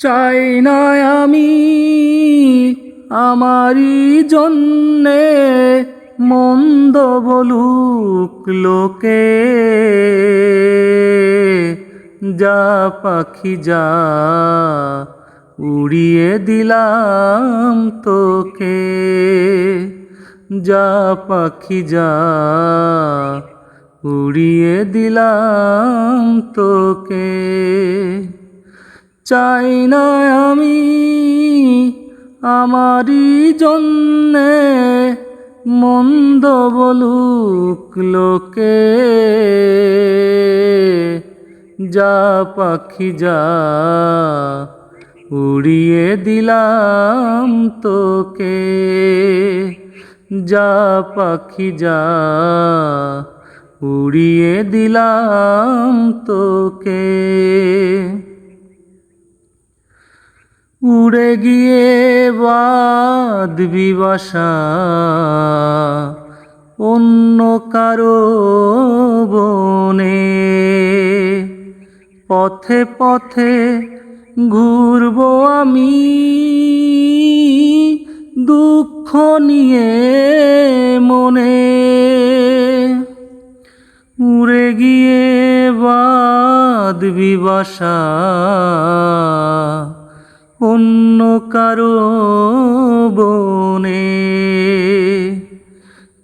চাই না আমি আমারই জন্যে মন্দ বলুক লোকে। যা পাখি যা উড়িয়ে দিলাম তোকে। যা পাখি যা উড়িয়ে দিলাম তোকে। চাই না আমি আমারই জন্যে মন্দ বলুক লোকে। যা পাখি যা উড়িয়ে দিলাম তোকে। যা পাখি যা উড়িয়ে দিলাম তোকে। উড়ে গিয়ে বাঁধবি বাসা অন্য কারো বনে। পথে পথে ঘুরবো আমি দুঃখ নিয়ে মনে। উড়ে গিয়ে বাঁধবি বাসা অন্য কারো বনে।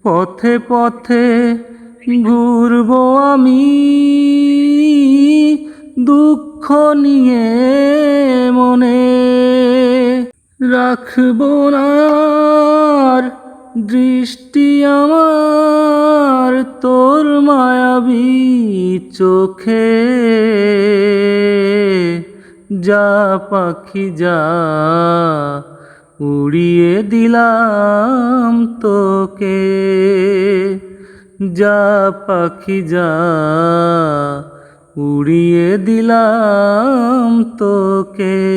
পথে পথে ঘুরবো আমি দুঃখ নিয়ে মনে। রাখবো না আর দৃষ্টি আমার তোর মায়াবী চোখে। যা পাখি যা উড়িয়ে দিলাম তোকে। যা পাখি যা উড়িয়ে দিলাম তোকে।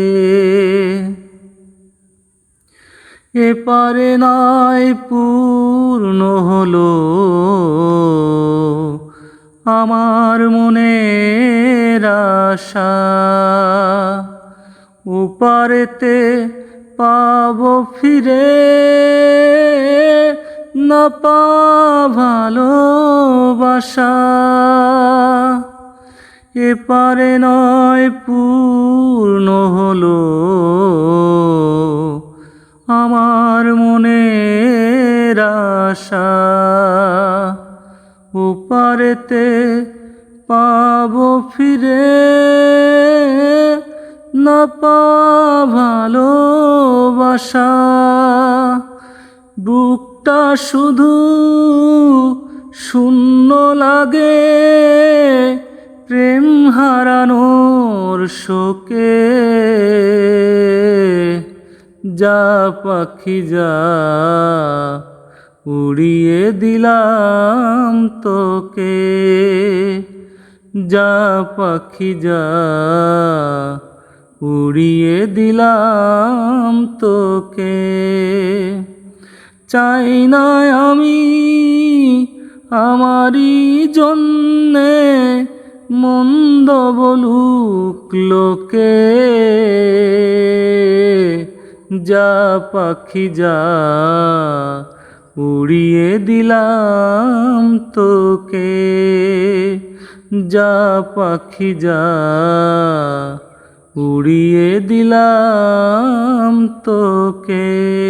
এপারে নয় পূর্ণ হলো আমার মনের আশা। ওপারেতে পাবো ফিরে না পা ভালোবাসা। এপারে নয় পূর্ণ হলো আমার মনের আশা। ওপারেতে পাবো ফিরে না পা ভালোবাসা। বুকটা শুধু শূন্য লাগে প্রেম হারানোর শোকে। যা পাখি যা উড়িয়ে দিলাম তোকে। যা পাখি যা উড়িয়ে দিলাম তোকে। চাই না আমি আমারই জন্যে মন্দ বলুক লোকে। যা পাখি যা উড়িয়ে দিলাম তোকে। যা পাখি যা উড়িয়ে দিলাম তোকে।